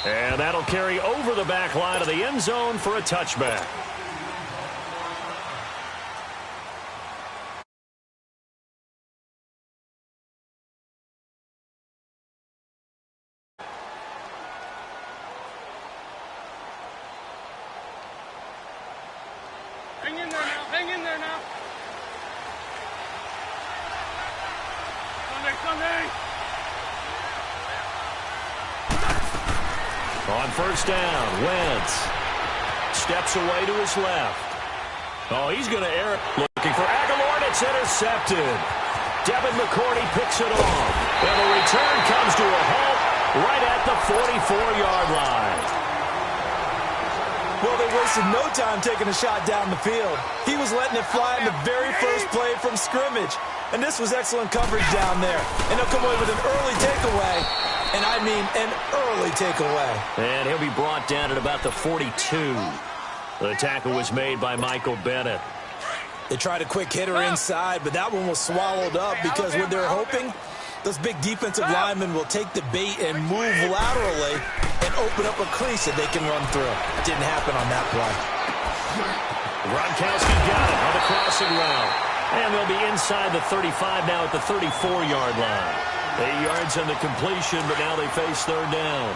And that'll carry over the back line of the end zone for a touchback. Hang in there now. Hang in there now. Sunday. On first down, Wentz steps away to his left. Oh, he's going to air it. Looking for Aguilar, and it's intercepted. Devin McCourty picks it off. And the return comes to a halt right at the 44-yard line. Well, they wasted no time taking a shot down the field. He was letting it fly in the very first play from scrimmage. And this was excellent coverage down there. And they'll come away with an early takeaway. And I mean an early takeaway. And he'll be brought down at about the 42. The tackle was made by Michael Bennett. They tried a quick hitter inside, but that one was swallowed up because what they're hoping, those big defensive linemen will take the bait and move laterally and open up a crease that they can run through. Didn't happen on that play. Gronkowski got it on the crossing route. And they'll be inside the 35 now at the 34-yard line. 8 yards on the completion, but now they face third down.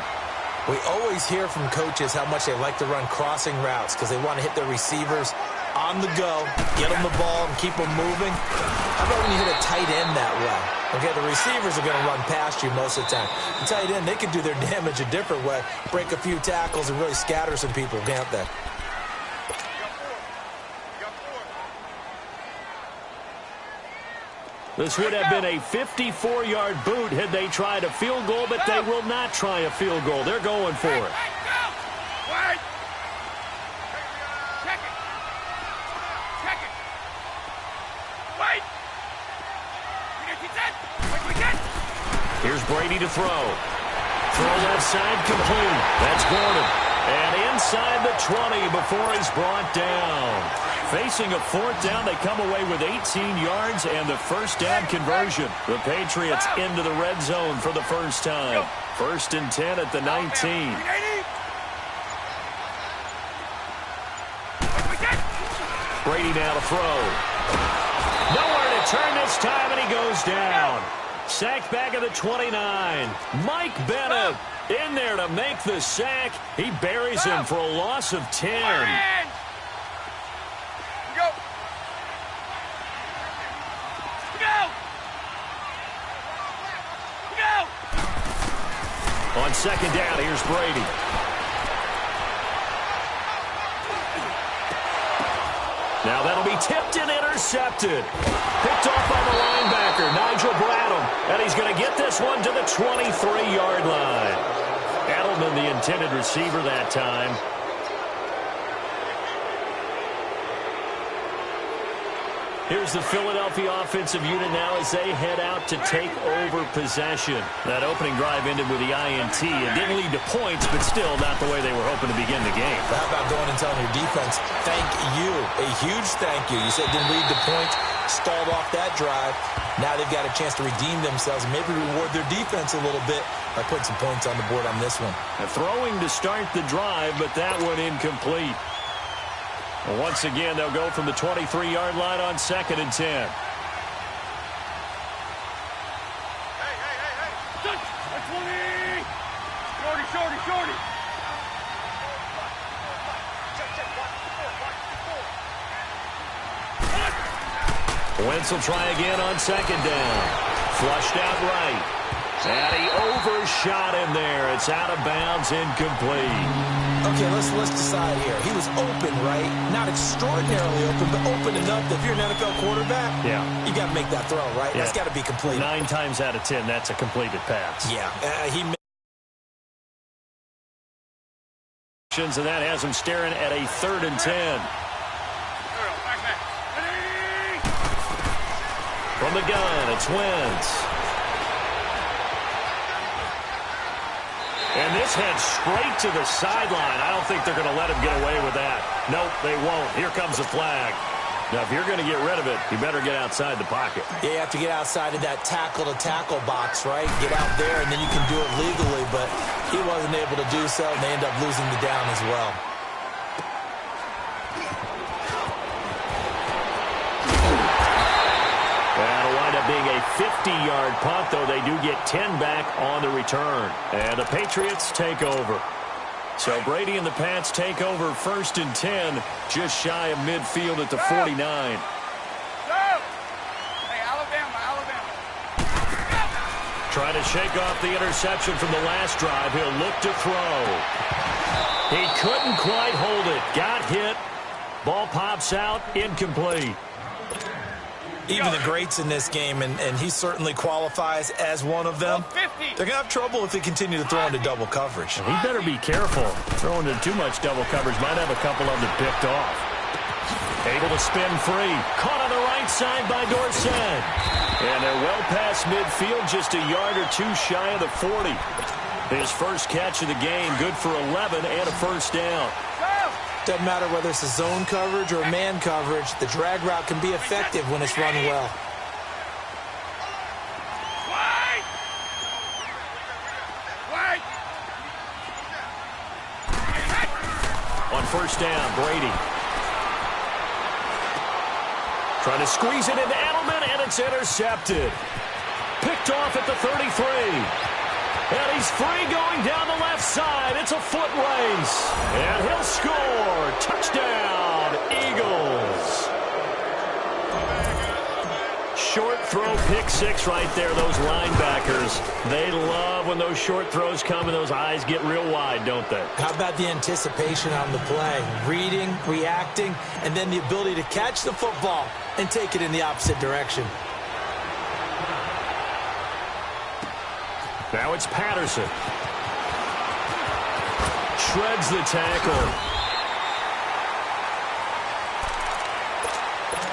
We always hear from coaches how much they like to run crossing routes because they want to hit their receivers on the go, get them the ball, and keep them moving. How about when you hit a tight end that way? Okay, the receivers are going to run past you most of the time. The tight end, they can do their damage a different way, break a few tackles, and really scatter some people, can't they? This would have been a 54-yard boot had they tried a field goal, but they will not try a field goal. They're going for it. Wait. Check it. Check it. Wait. Here's Brady to throw. Throw left side complete. That's Gordon. And inside the 20 before he's brought down. Facing a fourth down, they come away with 18 yards and the first down conversion. The Patriots into the red zone for the first time. 1st and 10 at the 19. Brady now to throw. Nowhere to turn this time, and he goes down. Sacked back at the 29. Mike Bennett in there to make the sack. He buries him for a loss of 10. On second down, here's Brady. Now that'll be tipped and intercepted. Picked off by the linebacker, Nigel Bradham. And he's going to get this one to the 23-yard line. Edelman, the intended receiver that time. Here's the Philadelphia offensive unit now as they head out to take over possession. That opening drive ended with the INT. It didn't lead to points, but still not the way they were hoping to begin the game. How about going and telling your defense, thank you, a huge thank you. You said it didn't lead to points, stalled off that drive. Now they've got a chance to redeem themselves and maybe reward their defense a little bit by putting some points on the board on this one. Throwing to start the drive, but that one incomplete. Once again, they'll go from the 23-yard line on 2nd and 10. Hey. Shorty. Wentz will try again on 2nd down. Flushed out right. And he overshot him there. It's out of bounds, incomplete. Okay, let's decide here. He was open, right? Not extraordinarily open, but open enough that if you're an NFL quarterback, you got to make that throw, right? Yeah. That's got to be completed. 9 times out of 10, that's a completed pass. Yeah, he and that has him staring at a 3rd and 10. From the gun, it's Wentz. And this heads straight to the sideline. I don't think they're going to let him get away with that. Nope, they won't. Here comes the flag. Now, if you're going to get rid of it, you better get outside the pocket. Yeah, you have to get outside of that tackle-to-tackle box, right? Get out there, and then you can do it legally. But He wasn't able to do so, and they end up losing the down as well. That'll wind up being a 50-yard punt, though they do get 10 back on the return. And the Patriots take over. So Brady and the Pats take over 1st and 10, just shy of midfield at the 49. Hey, Alabama. Trying to shake off the interception from the last drive. He'll look to throw. He couldn't quite hold it. Got hit. Ball pops out. Incomplete. Even the greats in this game, and he certainly qualifies as one of them, they're going to have trouble if they continue to throw into double coverage. He better be careful. Throwing into too much double coverage might have a couple of them picked off. Able to spin free. Caught on the right side by Dorsett. And they're well past midfield, just a yard or two shy of the 40. His first catch of the game, good for 11 and a first down. Doesn't matter whether it's a zone coverage or a man coverage, the drag route can be effective when it's run well. Wait! On first down, Brady. Trying to squeeze it into Edelman, and it's intercepted. Picked off at the 33. And he's free going down the left side. It's a foot race. And he'll score. Touchdown, Eagles. Short throw, pick six right there, those linebackers. They love when those short throws come and those eyes get real wide, don't they? How about the anticipation on the play? Reading, reacting, and then the ability to catch the football and take it in the opposite direction. Now it's Patterson. Shreds the tackle.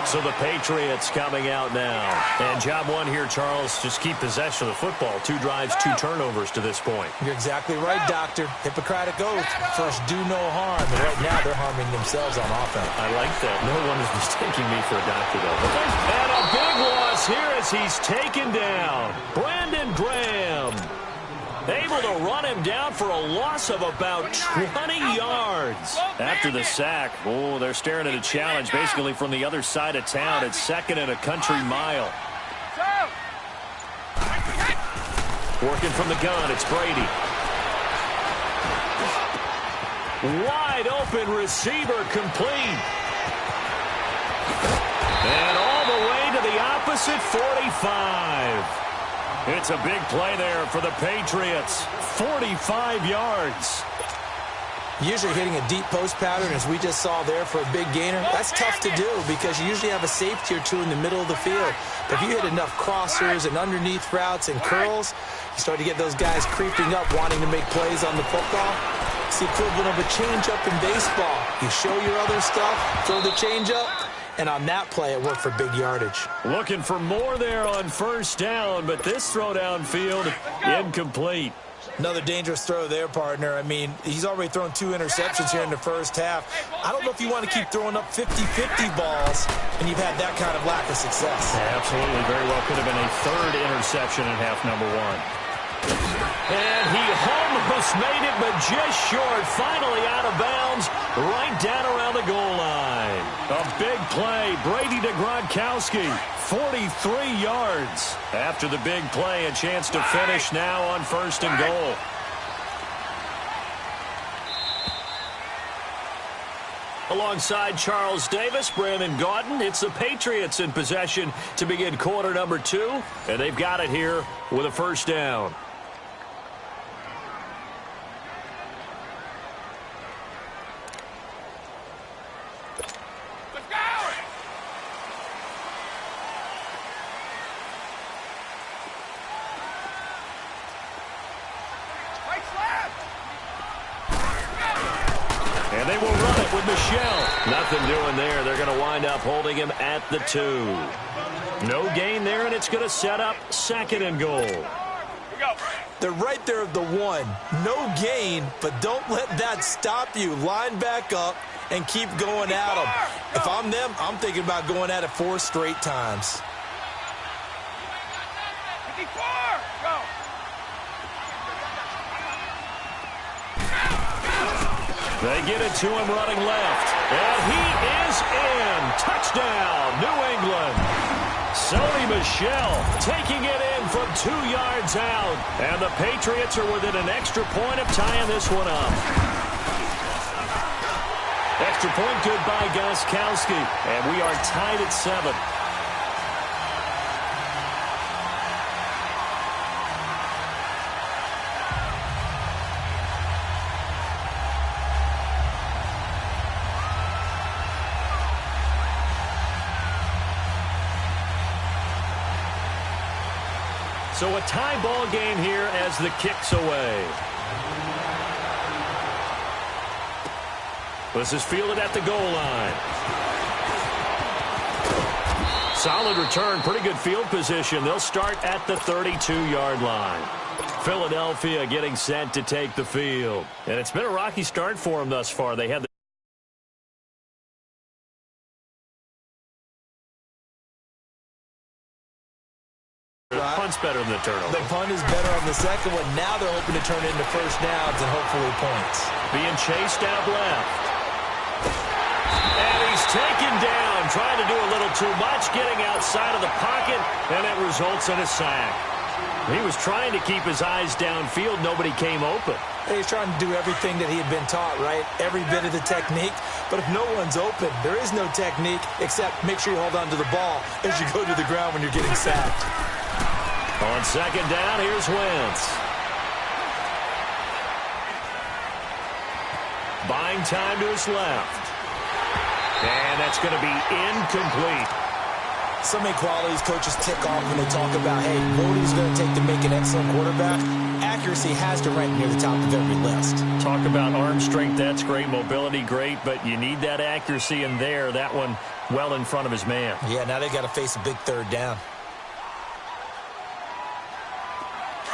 So the Patriots coming out now. And job one here, Charles, just keep possession of the football. 2 drives, 2 turnovers to this point. You're exactly right, Doctor. Hippocratic oath. First, do no harm. And right now, they're harming themselves on offense. I like that. No one is mistaking me for a doctor, though. And a big loss here as he's taken down. Brandon Graham. Able to run him down for a loss of about 20 yards. After the sack, oh, they're staring at a challenge basically from the other side of town. It's 2nd and a country mile. Working from the gun, it's Brady. Wide open receiver complete. And all the way to the opposite 45. It's a big play there for the Patriots. 45 yards. Usually hitting a deep post pattern, as we just saw there for a big gainer, that's tough to do because you usually have a safety or two in the middle of the field. But if you hit enough crossers and underneath routes and curls, you start to get those guys creeping up, wanting to make plays on the football. It's the equivalent of a changeup in baseball. You show your other stuff, throw the changeup, and on that play, it worked for big yardage. Looking for more there on first down, but this throw downfield, incomplete. Another dangerous throw there, partner. I mean, he's already thrown 2 interceptions here in the first half. I don't know if you want to keep throwing up 50-50 balls, and you've had that kind of lack of success. Yeah, absolutely. Very well could have been a 3rd interception in half number 1. And he almost made it, but just short. Finally out of bounds, right down around the goal line. A big play. Brady to Gronkowski. 43 yards. After the big play, a chance to finish now on 1st and goal. Alongside Charles Davis, Brandon Gaudin, it's the Patriots in possession to begin quarter number 2. And they've got it here with a first down. And they will run it with Michelle. Nothing doing there. They're going to wind up holding him at the 2. No gain there, and it's going to set up 2nd and goal. They're right there at the 1. No gain, but don't let that stop you. Line back up and keep going at them. If I'm them, I'm thinking about going at it 4 straight times. 54, go. They get it to him running left. And he is in. Touchdown, New England. Sony Michel taking it in from 2 yards out. And the Patriots are within an extra point of tying this one up. Extra point good by Gostkowski. And we are tied at 7. So a tie ball game here as the kick's away. This is fielded at the goal line. Solid return, pretty good field position. They'll start at the 32-yard line. Philadelphia getting set to take the field. And it's been a rocky start for them thus far. They had the punt's better than the turnover. The punt is better on the second one. Now they're hoping to turn it into first downs and hopefully points. Being chased out left. And he's taken down, trying to do a little too much, getting outside of the pocket, and it results in a sack. He was trying to keep his eyes downfield. Nobody came open. He's trying to do everything that he had been taught, right? Every bit of the technique. But if no one's open, there is no technique except make sure you hold on to the ball as you go to the ground when you're getting sacked. On second down, here's Wentz. Buying time to his left. And that's going to be incomplete. So many qualities coaches tick off when they talk about, hey, what is it going to take to make an excellent quarterback? Accuracy has to rank near the top of every list. Talk about arm strength, that's great. Mobility, great. But you need that accuracy in there. That one well in front of his man. Yeah, now they got to face a big third down.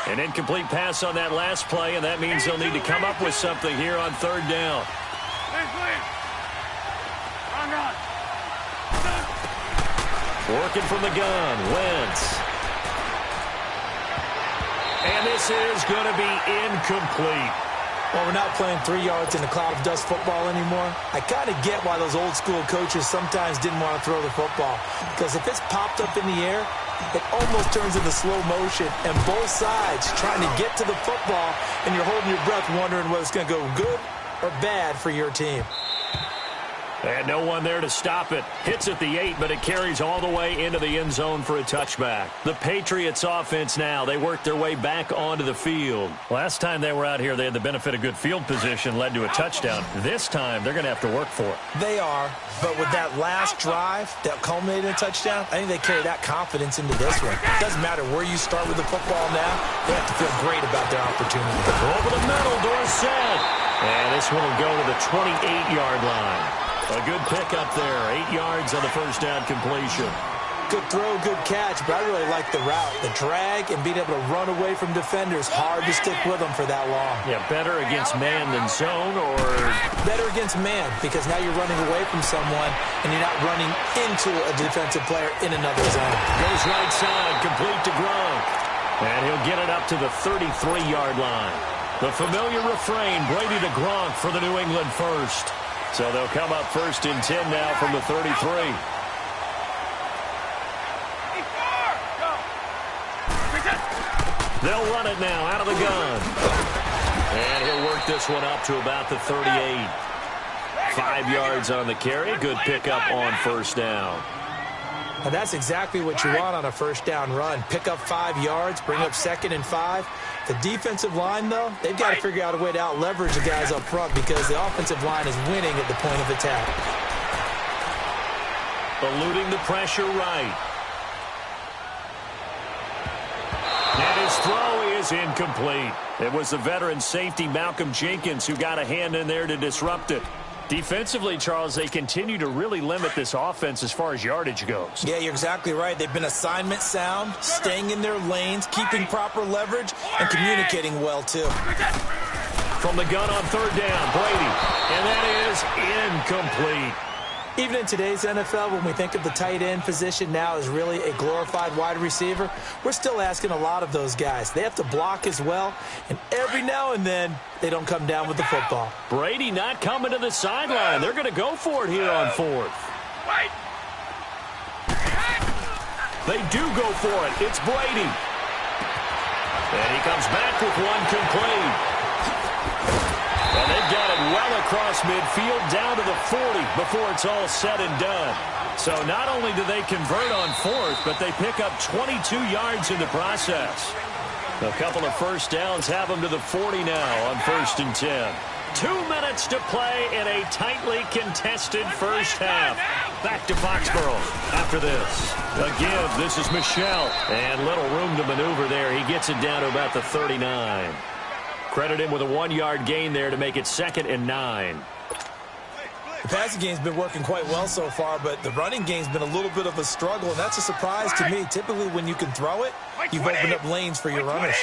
An incomplete pass on that last play, and that means they'll need to come up with something here on third down. Working from the gun, Wentz. And this is going to be incomplete. Well, we're not playing 3 yards in a cloud of dust football anymore. I kind of get why those old school coaches sometimes didn't want to throw the football. Because if it's popped up in the air, it almost turns into slow motion, and both sides trying to get to the football, and you're holding your breath wondering whether it's going to go good or bad for your team. And no one there to stop it. Hits at the 8, but it carries all the way into the end zone for a touchback. The Patriots offense now, they work their way back onto the field. Last time they were out here, they had the benefit of good field position, led to a touchdown. This time, they're going to have to work for it. They are, but with that last drive that culminated in a touchdown, I think they carry that confidence into this one. It doesn't matter where you start with the football now. They have to feel great about their opportunity. Over the middle, Dorsett. And this one will go to the 28-yard line. A good pick up there. 8 yards on the first down completion. Good throw, good catch, but I really like the route. The drag and being able to run away from defenders. Hard to stick with them for that long. Yeah, better against man than zone, or better against man, because now you're running away from someone and you're not running into a defensive player in another zone. Goes right side, complete to Gronk. And he'll get it up to the 33-yard line. The familiar refrain, Brady to Gronk for the New England first. So they'll come up first and 10 now from the 33. They'll run it now out of the gun. And he'll work this one up to about the 38. 5 yards on the carry. Good pickup on first down. And that's exactly what you want on a first down run. Pick up 5 yards, bring up 2nd and 5. The defensive line, though, they've got to figure out a way to out-leverage the guys up front because the offensive line is winning at the point of attack. Eluding the pressure right. And his throw is incomplete. It was the veteran safety Malcolm Jenkins who got a hand in there to disrupt it. Defensively, Charles, they continue to really limit this offense as far as yardage goes. Yeah, you're exactly right. They've been assignment sound, staying in their lanes, keeping proper leverage, and communicating well, too. From the gun on third down, Brady. And that is incomplete. Even in today's NFL, when we think of the tight end position now as really a glorified wide receiver, we're still asking a lot of those guys. They have to block as well, and every now and then, they don't come down with the football. Brady not coming to the sideline. They're going to go for it here on fourth. They do go for it. It's Brady. And he comes back with one complete. And they've got it well across midfield down to the 40 before it's all said and done. So not only do they convert on fourth, but they pick up 22 yards in the process. A couple of first downs have them to the 40 now on 1st and 10. 2 minutes to play in a tightly contested first half. Back to Foxborough after this. Again, this is Michel. And little room to maneuver there. He gets it down to about the 39. Credit him with a 1-yard gain there to make it 2nd and 9. The passing game's been working quite well so far, but the running game's been a little bit of a struggle, and that's a surprise to me. Typically, when you can throw it, you've opened up lanes for your runners.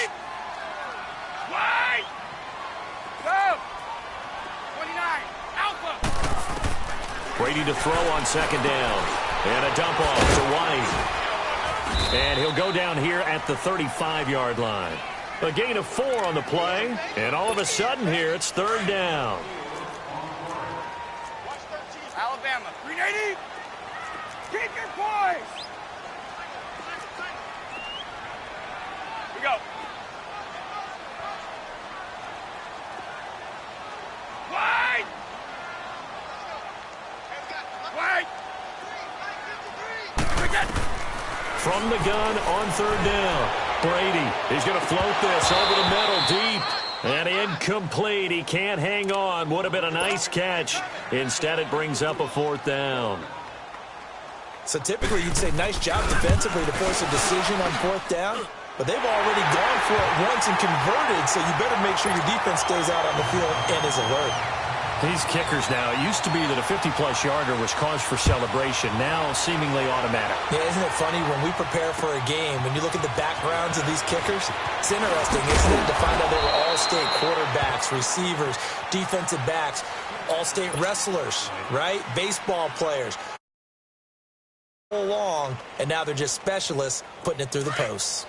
Brady to throw on 2nd down. And a dump off to White. And he'll go down here at the 35-yard line. A gain of 4 on the play. And all of a sudden here, it's 3rd down. Alabama, 380. Keep your poise. Here we go. Wide. Wide. From the gun on 3rd down. Brady, he's going to float this over the middle deep. And incomplete. He can't hang on. Would have been a nice catch. Instead, it brings up a 4th down. So typically, you'd say nice job defensively to force a decision on 4th down. But they've already gone for it once and converted, so you better make sure your defense stays out on the field and is alert. These kickers now, it used to be that a 50-plus yarder was cause for celebration. Now, seemingly automatic. Yeah, isn't it funny when we prepare for a game, when you look at the backgrounds of these kickers, it's interesting, isn't it, to find out they were all-state quarterbacks, receivers, defensive backs, all-state wrestlers, right? Baseball players. All along, and now they're just specialists putting it through the posts.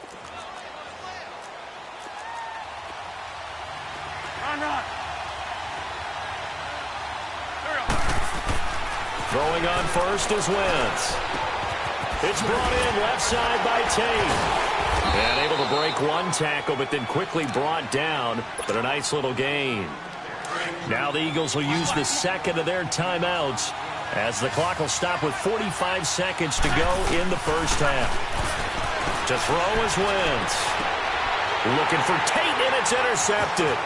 Run. Throwing on first is Wentz. It's brought in left side by Tate. And able to break one tackle, but then quickly brought down. But a nice little gain. Now the Eagles will use the second of their timeouts as the clock will stop with 45 seconds to go in the first half. To throw is Wentz. Looking for Tate, and it's intercepted.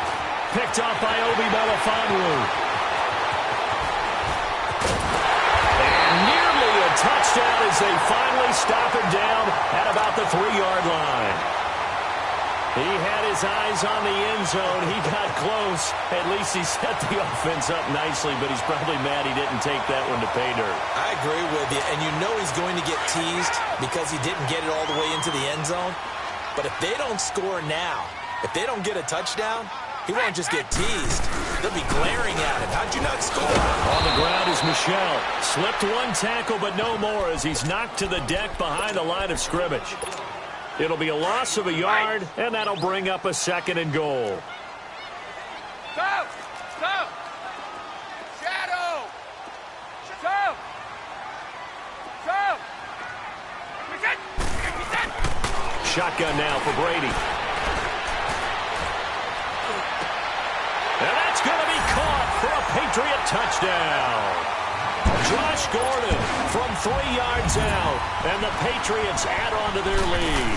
Picked off by Obi Melifonwu. Touchdown as they finally stop him down at about the 3-yard line. He had his eyes on the end zone. He got close. At least he set the offense up nicely, but he's probably mad he didn't take that one to pay dirt. I agree with you, and you know he's going to get teased because he didn't get it all the way into the end zone. But if they don't score now, if they don't get a touchdown, he won't just get teased. They'll be glaring at him. How'd you not score? On the ground is Michel. Slipped one tackle, but no more as he's knocked to the deck behind the line of scrimmage. It'll be a loss of a yard, and that'll bring up a 2nd and goal. Stop! Shadow! Shotgun now for Brady. And that's going to be caught for a Patriot touchdown. Josh Gordon from 3 yards out, and the Patriots add on to their lead.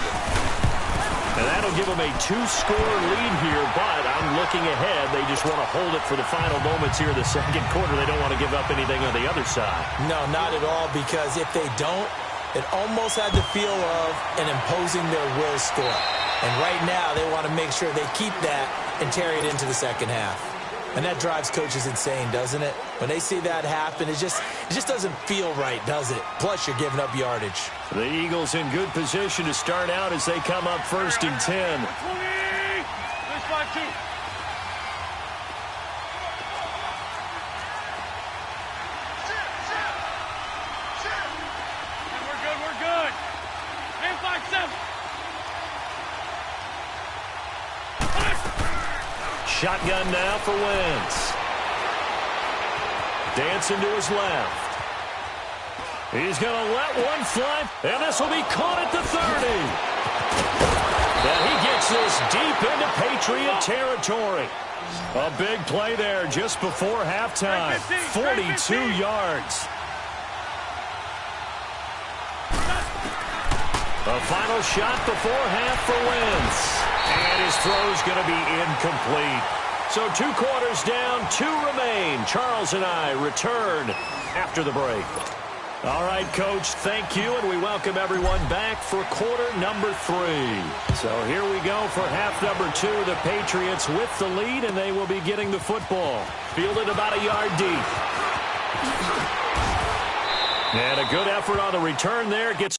And that'll give them a 2-score lead here, but I'm looking ahead. They just want to hold it for the final moments here in the second quarter. They don't want to give up anything on the other side. No, not at all, because if they don't, it almost had the feel of an imposing their will score. And right now, they want to make sure they keep that and carry it into the second half. And that drives coaches insane, doesn't it? When they see that happen, it just doesn't feel right, does it? Plus, you're giving up yardage. The Eagles in good position to start out as they come up 1st and 10. Shotgun now for Wentz. Dancing to his left. He's going to let one fly, and this will be caught at the 30. And he gets this deep into Patriot territory. A big play there just before halftime. 42 yards. A final shot before half for Wentz. And his throw's going to be incomplete. So 2 quarters down, 2 remain. Charles and I return after the break. All right, Coach, thank you, and we welcome everyone back for quarter number 3. So here we go for half number 2. The Patriots with the lead, and they will be getting the football. Fielded about a yard deep. And a good effort on the return there. Gets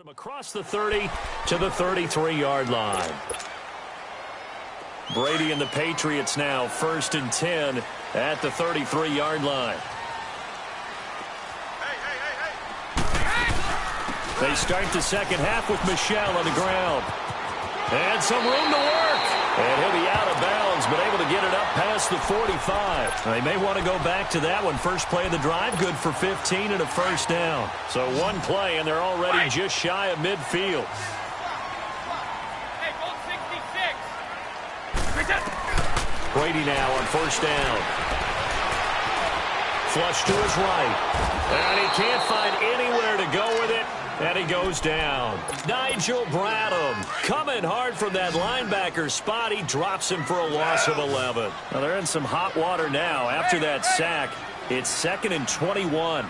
across the 30 to the 33-yard line. Brady and the Patriots now 1st and 10 at the 33-yard line. They start the second half with Michel on the ground. And some room to work. And he'll be out of bounds, but able to get it up past the 45. They may want to go back to that one. First play of the drive, good for 15 and a first down. So one play, and they're already just shy of midfield. Brady now on first down. Flush to his right. And he can't find anywhere to go with it. And he goes down. Nigel Bradham coming hard from that linebacker spot. He drops him for a loss of 11. Now they're in some hot water now after that sack. It's 2nd and 21.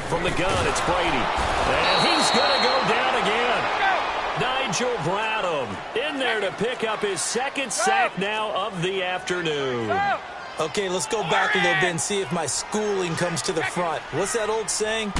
From the gun, it's Brady. And he's going to go down again. Nigel Bradham in there to pick up his 2nd sack now of the afternoon. Okay, let's go back a little bit and see if my schooling comes to the front. What's that old saying?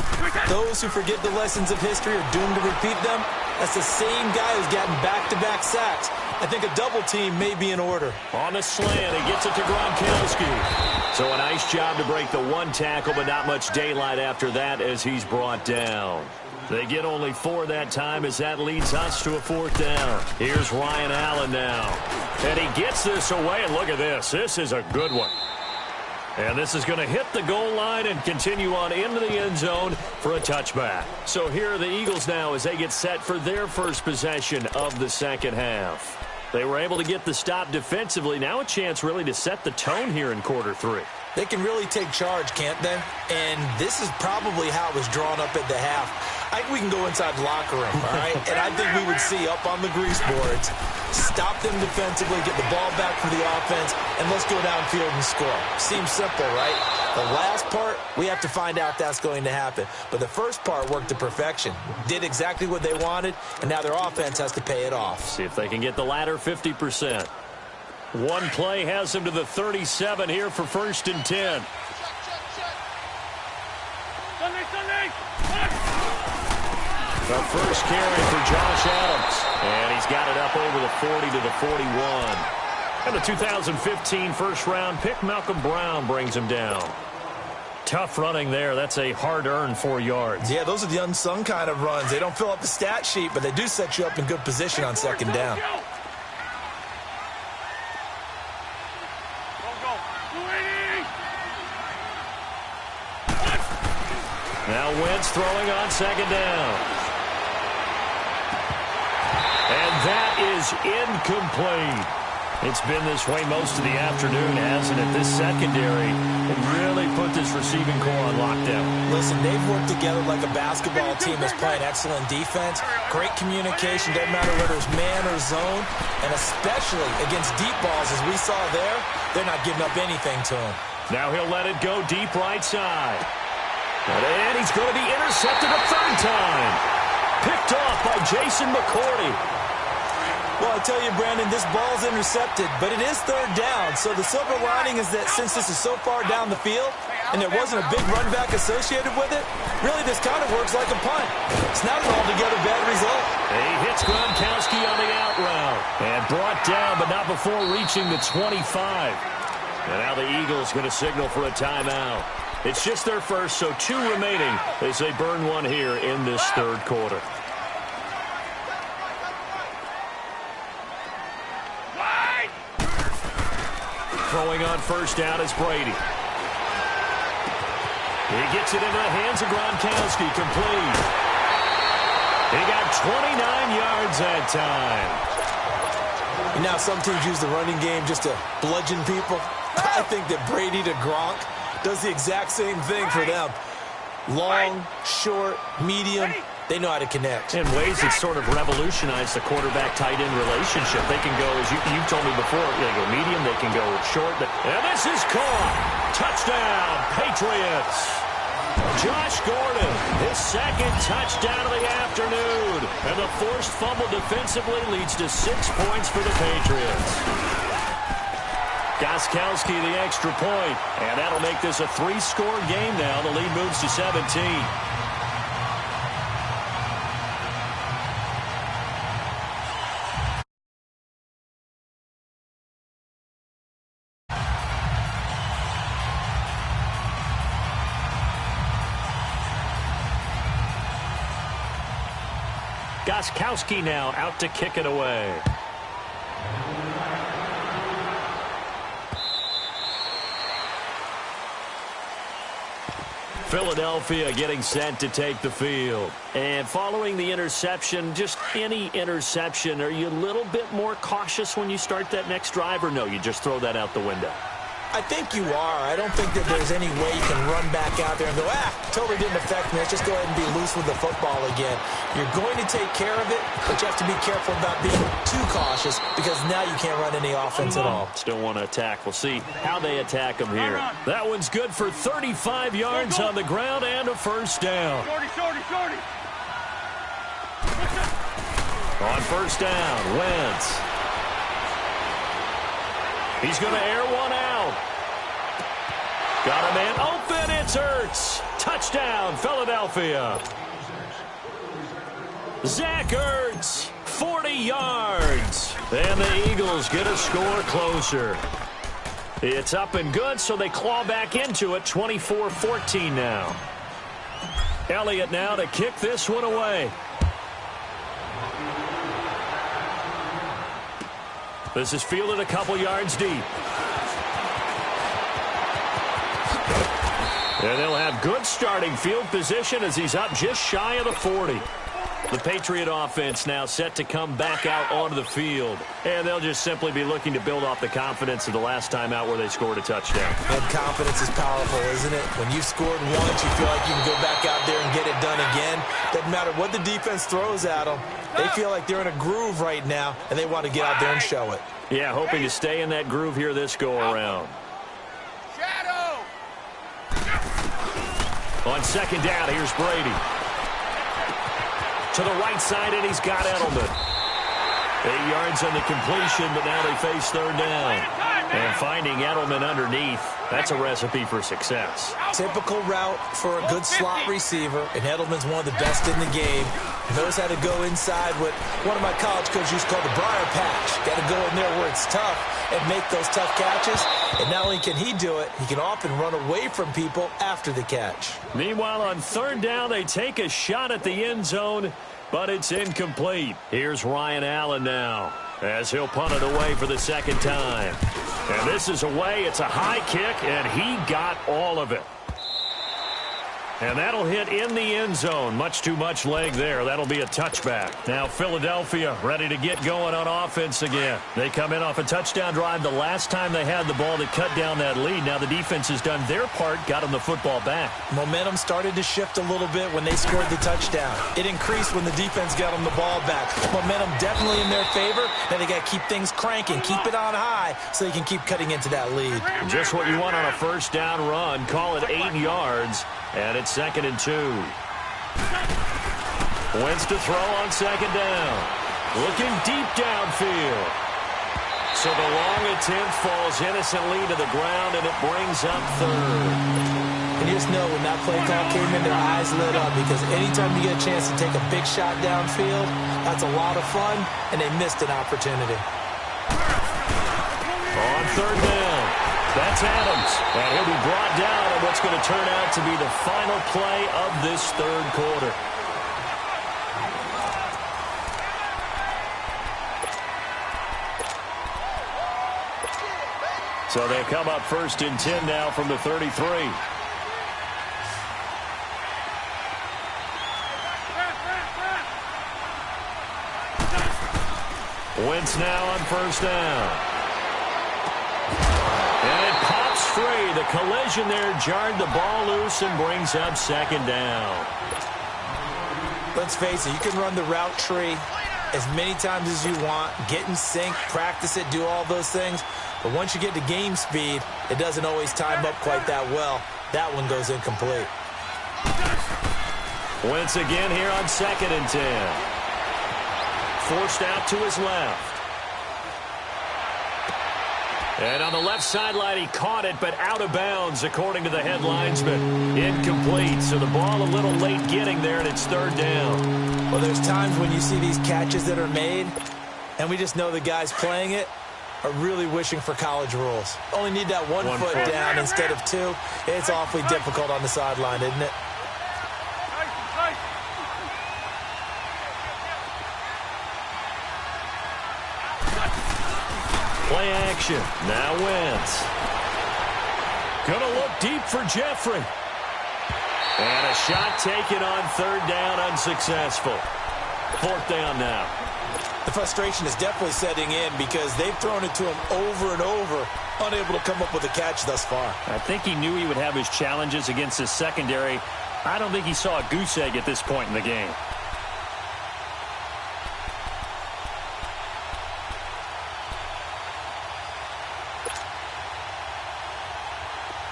Those who forget the lessons of history are doomed to repeat them. That's the same guy who's gotten back-to-back sacks. I think a double team may be in order. On the slant, he gets it to Gronkowski. So a nice job to break the 1 tackle, but not much daylight after that as he's brought down. They get only 4 that time as that leads us to a 4th down. Here's Ryan Allen now. And he gets this away, and look at this. This is a good one. And this is going to hit the goal line and continue on into the end zone for a touchback. So here are the Eagles now as they get set for their first possession of the second half. They were able to get the stop defensively. Now a chance really to set the tone here in quarter 3. They can really take charge, can't they? And this is probably how it was drawn up at the half. I think we can go inside the locker room, all right? And I think we would see up on the grease boards, stop them defensively, get the ball back for the offense, and let's go downfield and score. Seems simple, right? The last part, we have to find out that's going to happen. But the first part worked to perfection. Did exactly what they wanted, and now their offense has to pay it off. See if they can get the latter 50%. One play has them to the 37 here for 1st and 10. The first carry for Josh Adams. And he's got it up over the 40 to the 41. And the 2015 first-round pick, Malcolm Brown, brings him down. Tough running there. That's a hard-earned 4 yards. Yeah, those are the unsung kind of runs. They don't fill up the stat sheet, but they do set you up in good position on 2nd down. Now Wentz throwing on 2nd down. And that is incomplete. It's been this way most of the afternoon, hasn't it? This secondary really put this receiving core on lockdown. Listen, they've worked together like a basketball team that's playing excellent defense. Great communication, doesn't matter whether it's man or zone. And especially against deep balls, as we saw there, they're not giving up anything to him. Now he'll let it go deep right side. And he's going to be intercepted a 3rd time. Picked off by Jason McCourty. Well, I tell you, Brandon, this ball's intercepted, but it is 3rd down. So the silver lining is that since this is so far down the field and there wasn't a big run back associated with it, really this kind of works like a punt. It's not an altogether bad result. He hits Gronkowski on the out route and brought down, but not before reaching the 25. And now the Eagles going to signal for a timeout. It's just their first, so 2 remaining as they burn one here in this 3rd quarter. Throwing on first down is Brady. He gets it into the hands of Gronkowski, complete. He got 29 yards that time. You know, some teams use the running game just to bludgeon people. I think that Brady to Gronk does the exact same thing for them. Long, short, medium, they know how to connect. In ways that sort of revolutionized the quarterback-tight end relationship. They can go, as you told me before, they go medium, they can go short. And this is caught. Touchdown, Patriots. Josh Gordon, his second touchdown of the afternoon. And the forced fumble defensively leads to 6 points for the Patriots. Gostkowski the extra point. And that'll make this a 3-score game now. The lead moves to 17. Gostkowski now out to kick it away. Philadelphia getting set to take the field. And following the interception, just any interception, are you a little bit more cautious when you start that next drive, or no, you just throw that out the window? I think you are. I don't think that there's any way you can run back out there and go, totally didn't affect me. Let's just go ahead and be loose with the football again. You're going to take care of it, but you have to be careful about being too cautious because now you can't run any offense at all. Still want to attack. We'll see how they attack them here. That one's good for 35 yards on the ground and a first down. Shorty. On first down, Wentz. He's going to air one out. Got a man open. It's Ertz. Touchdown, Philadelphia. Zach Ertz, 40 yards. And the Eagles get a score closer. It's up and good, so they claw back into it, 24-14 now. Elliott now to kick this one away. This is fielded a couple yards deep. And they'll have good starting field position as he's up just shy of the 40. The Patriot offense now set to come back out onto the field. And they'll just simply be looking to build off the confidence of the last time out where they scored a touchdown. And confidence is powerful, isn't it? When you've scored once, you feel like you can go back out there and get it done again. Doesn't matter what the defense throws at them. They feel like they're in a groove right now, and they want to get out there and show it. Yeah, hoping to stay in that groove here this go-around. Shadow. On second down, here's Brady. To the right side, and he's got Edelman. 8 yards on the completion, but now they face third down. And finding Edelman underneath, that's a recipe for success. Typical route for a good slot receiver, and Edelman's one of the best in the game. Knows how to go inside what one of my college coaches used to call the briar patch. Got to go in there where it's tough and make those tough catches. And not only can he do it, he can often run away from people after the catch. Meanwhile, on third down, they take a shot at the end zone, but it's incomplete. Here's Ryan Allen now as he'll punt it away for the second time. And this is away. It's a high kick, and he got all of it. And that'll hit in the end zone. Much too much leg there. That'll be a touchback. Now Philadelphia ready to get going on offense again. They come in off a touchdown drive the last time they had the ball to cut down that lead. Now the defense has done their part, got them the football back. Momentum started to shift a little bit when they scored the touchdown. It increased when the defense got them the ball back. Momentum definitely in their favor. Now they got to keep things cranking, keep it on high so they can keep cutting into that lead. Just what you want on a first down run. Call it 8 yards. And it's 2nd and 2. Wentz to throw on second down. Looking deep downfield. So the long attempt falls innocently to the ground, and it brings up third. And you just know when that play call came in, their eyes lit up because anytime you get a chance to take a big shot downfield, that's a lot of fun, and they missed an opportunity. On third down. That's Adams, and he'll be brought down on what's going to turn out to be the final play of this third quarter. So they come up 1st and 10 now from the 33. Wentz now on 1st down. And it pops free. The collision there jarred the ball loose and brings up 2nd down. Let's face it, you can run the route tree as many times as you want, get in sync, practice it, do all those things. But once you get to game speed, it doesn't always time up quite that well. That one goes incomplete. Wentz again here on 2nd and 10. Forced out to his left. And on the left sideline, he caught it, but out of bounds, according to the head linesman. Incomplete, so the ball a little late getting there, and it's 3rd down. Well, there's times when you see these catches that are made, and we just know the guys playing it are really wishing for college rules. Only need that one foot down instead of 2. It's awfully difficult on the sideline, isn't it? Play action. Now Wentz. Gonna look deep for Jeffrey. And a shot taken on 3rd down, unsuccessful. 4th down now. The frustration is definitely setting in because they've thrown it to him over and over, unable to come up with a catch thus far. I think he knew he would have his challenges against his secondary. I don't think he saw a goose egg at this point in the game.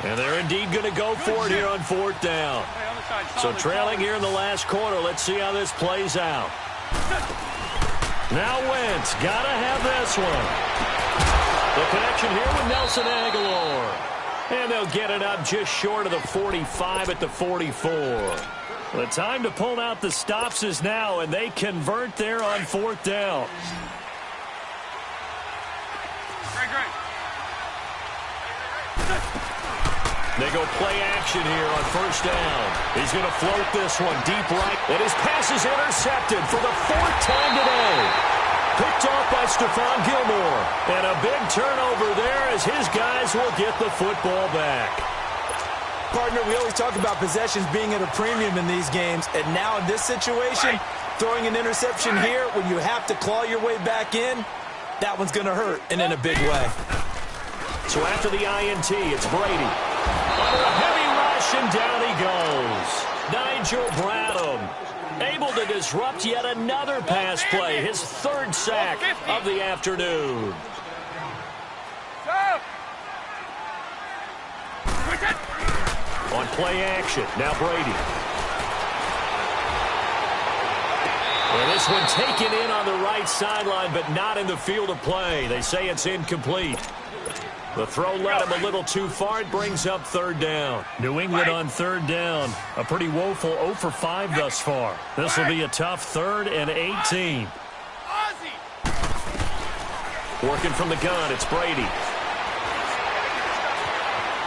And they're indeed going to go for it here on 4th down. So trailing here in the last quarter. Let's see how this plays out. Now Wentz, got to have this one. The connection here with Nelson Aguilar. And they'll get it up just short of the 45 at the 44. The time to pull out the stops is now, and they convert there on 4th down. They go play action here on 1st down. He's going to float this one deep right. And his pass is intercepted for the 4th time today. Picked off by Stephon Gilmore. And a big turnover there as his guys will get the football back. Partner, we always talk about possessions being at a premium in these games. And now in this situation, throwing an interception here when you have to claw your way back in, that one's going to hurt, and in a big way. So after the INT, it's Brady. Under a heavy rush, and down he goes. Nigel Bradham able to disrupt yet another pass play, his 3rd sack of the afternoon. On play action, now Brady. Well, this one taken in on the right sideline, but not in the field of play. They say it's incomplete. The throw led him a little too far. It brings up 3rd down. New England on 3rd down. A pretty woeful 0 for 5 thus far. This will be a tough 3rd and 18. Working from the gun, it's Brady.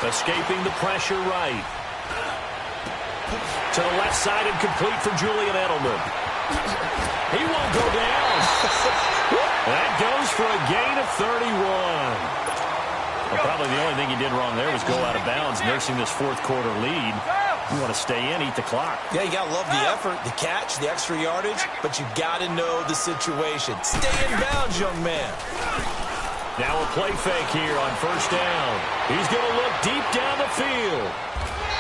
Escaping the pressure right. To the left side and complete for Julian Edelman. He won't go down. That goes for a gain of 31. Well, probably the only thing he did wrong there was go out of bounds, nursing this 4th quarter lead. You want to stay in, eat the clock. Yeah, you got to love the effort, the catch, the extra yardage, but you got to know the situation. Stay in bounds, young man. Now a play fake here on 1st down. He's going to look deep down the field.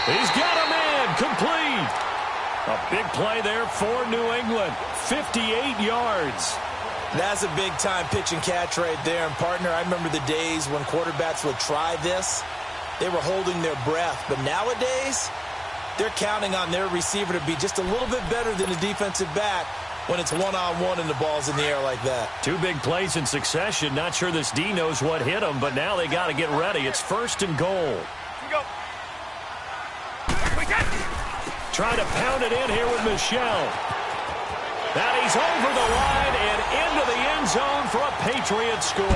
He's got a man, complete. A big play there for New England, 58 yards. That's a big-time pitch and catch right there. And, partner, I remember the days when quarterbacks would try this. They were holding their breath. But nowadays, they're counting on their receiver to be just a little bit better than a defensive back when it's one-on-one and the ball's in the air like that. 2 big plays in succession. Not sure this D knows what hit him, but now they got to get ready. It's 1st and goal. Trying to pound it in here with Michel. And he's over the line and into the end zone for a Patriot score.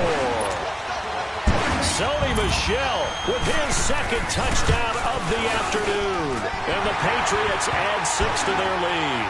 Sony Michel with his 2nd touchdown of the afternoon. And the Patriots add 6 to their lead.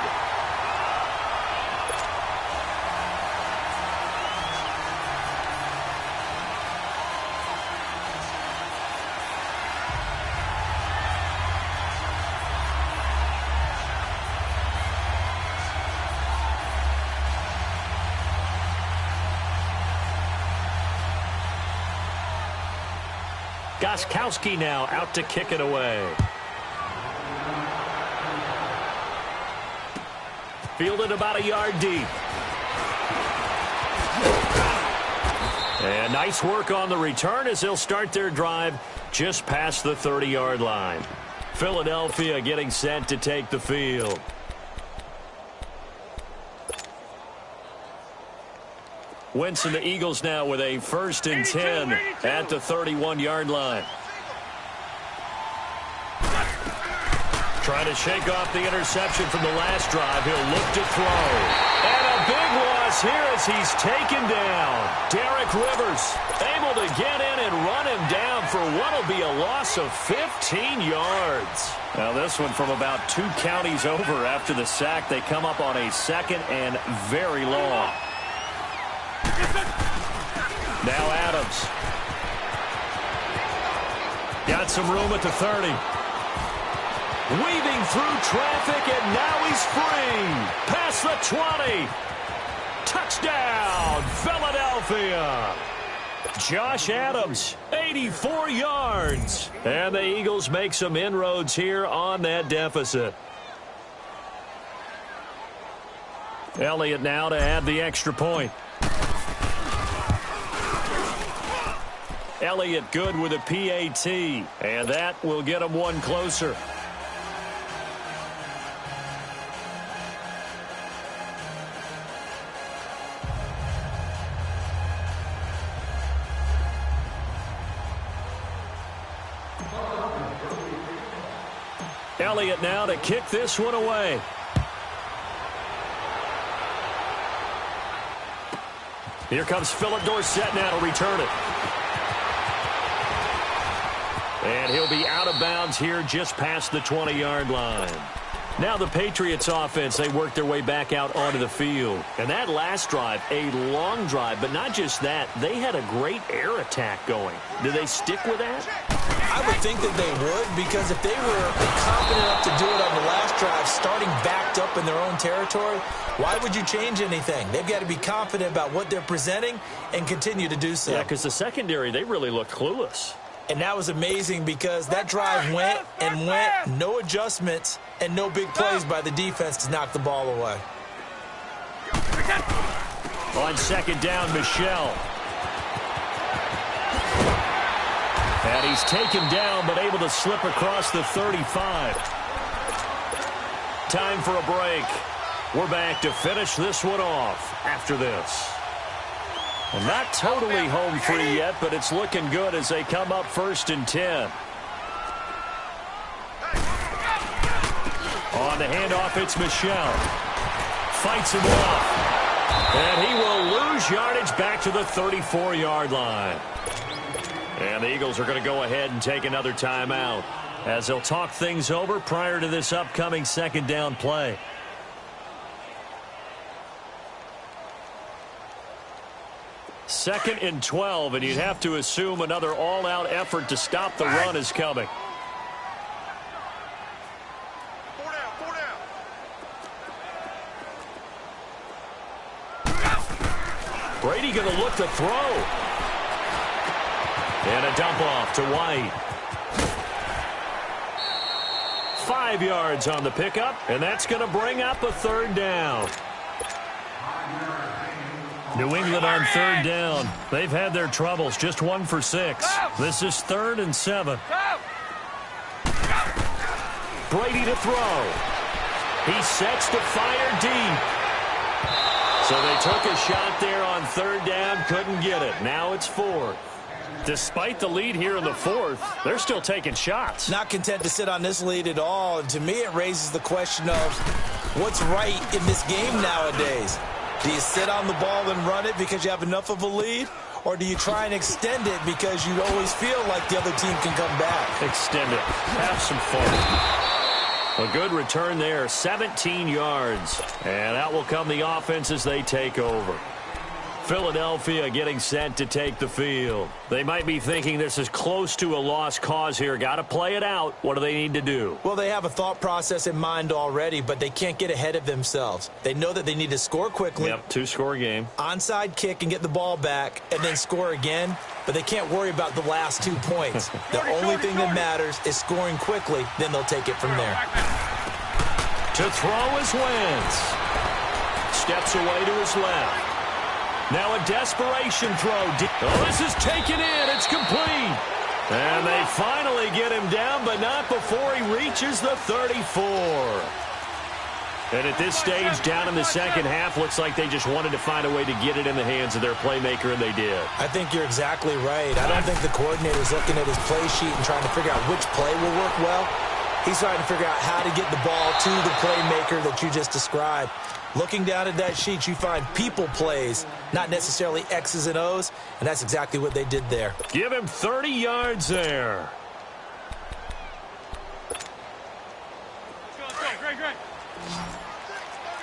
Gostkowski now out to kick it away. Fielded about a yard deep. And nice work on the return as they'll start their drive just past the 30-yard line. Philadelphia getting set to take the field. Wentz and the Eagles now with a 1st and 10 at the 31-yard line. Trying to shake off the interception from the last drive. He'll look to throw. And a big loss here as he's taken down. Derek Rivers able to get in and run him down for what will be a loss of 15 yards. Now this one from about 2 counties over after the sack. They come up on a 2nd and very long. Now Adams. Got some room at the 30. Weaving through traffic, and now he's free. Past the 20. Touchdown, Philadelphia. Josh Adams, 84 yards. And the Eagles make some inroads here on that deficit. Elliott now to add the extra point. Elliott good with a PAT, and that will get him one closer. Elliott now to kick this one away. Here comes Philip Dorsett now to return it. And he'll be out of bounds here just past the 20-yard line. Now the Patriots offense, they work their way back out onto the field. And that last drive, a long drive, but not just that. They had a great air attack going. Do they stick with that? I would think that they would, because if they were confident enough to do it on the last drive, starting backed up in their own territory, why would you change anything? They've got to be confident about what they're presenting and continue to do so. Yeah, because the secondary, they really looked clueless. And that was amazing because that drive went and went, no adjustments, and no big plays by the defense to knock the ball away. On 2nd down, Michel. And he's taken down, but able to slip across the 35. Time for a break. We're back to finish this one off after this. Well, not totally home free yet, but it's looking good as they come up 1st and 10. On the handoff, it's Michel. Fights him off. And he will lose yardage back to the 34-yard line. And the Eagles are going to go ahead and take another timeout as they'll talk things over prior to this upcoming 2nd down play. Second and 12, and you'd have to assume another all-out effort to stop the run is coming. Four down. Brady going to look to throw. And a dump off to White. 5 yards on the pickup, and that's going to bring up a 3rd down. New England on 3rd down. They've had their troubles, just 1 for 6. This is 3rd and 7. Brady to throw. He sets to fire deep. So they took a shot there on 3rd down, couldn't get it. Now it's 4th. Despite the lead here in the 4th, they're still taking shots. Not content to sit on this lead at all. And to me, it raises the question of what's right in this game nowadays. Do you sit on the ball and run it because you have enough of a lead? Or do you try and extend it because you always feel like the other team can come back? Extend it. Have some fun. A good return there, 17 yards. And out will come the offense as they take over. Philadelphia getting set to take the field. They might be thinking this is close to a lost cause here. Got to play it out. What do they need to do? Well, they have a thought process in mind already, but they can't get ahead of themselves. They know that they need to score quickly. Yep, two-score game. Onside kick and get the ball back and then score again, but they can't worry about the last 2 points. The only thing that matters is scoring quickly, then they'll take it from there. To throw is Wentz. Steps away to his left. Now a desperation throw. Oh, this is taken in. It's complete. And they finally get him down, but not before he reaches the 34. And at this stage, down in the second half, looks like they just wanted to find a way to get it in the hands of their playmaker, and they did. I think you're exactly right. I don't think the coordinator's looking at his play sheet and trying to figure out which play will work well. He's trying to figure out how to get the ball to the playmaker that you just described. Looking down at that sheet, you find people plays, not necessarily X's and O's, and that's exactly what they did there. Give him 30 yards there. Let's go. Great.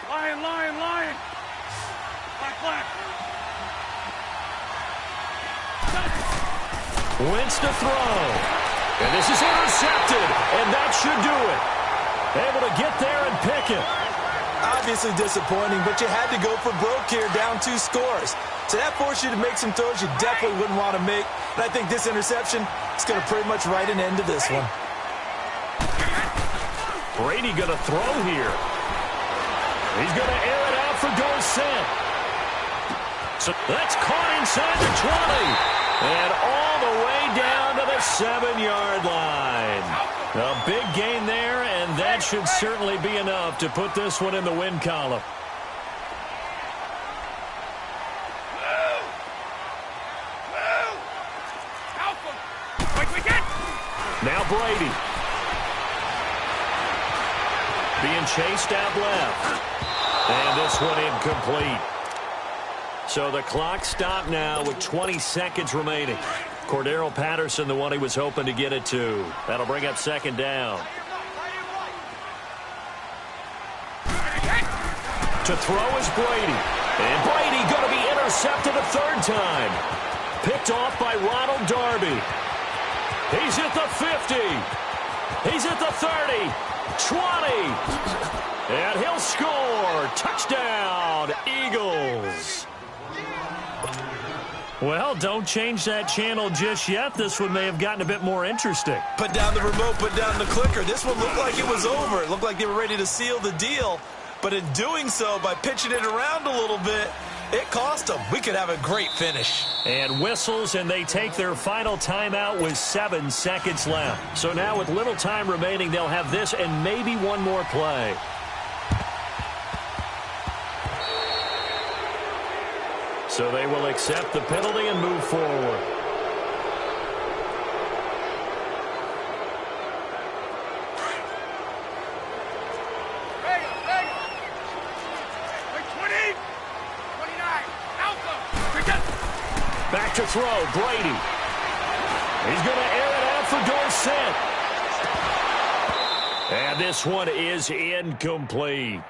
Lion. Black. Wentz to throw. And this is intercepted, and that should do it. Able to get there and pick it. Obviously disappointing, but you had to go for broke here, down 2 scores. So that forced you to make some throws you definitely wouldn't want to make. And I think this interception is going to pretty much write an end to this one. Brady going to throw here. He's going to air it out for Dorsett. So that's caught inside the 20. And all the way down to the 7-yard line. A big gain there, and that should certainly be enough to put this one in the win column. Now Brady. Being chased out left. And this one incomplete. So the clock stopped now with 20 seconds remaining. Cordero Patterson, the one he was hoping to get it to. That'll bring up second down. To throw is Brady. And Brady going to be intercepted a third time. Picked off by Ronald Darby. He's at the 50. He's at the 30. 20. And he'll score. Touchdown, Eagles. Well, don't change that channel just yet. This one may have gotten a bit more interesting. Put down the remote, put down the clicker. This one looked like it was over. It looked like they were ready to seal the deal. But in doing so, by pitching it around a little bit, it cost them. We could have a great finish. And whistles, and they take their final timeout with 7 seconds left. So now with little time remaining, they'll have this and maybe one more play. So they will accept the penalty and move forward. Back to throw, Brady. He's going to air it out for Dorsett. And this one is incomplete.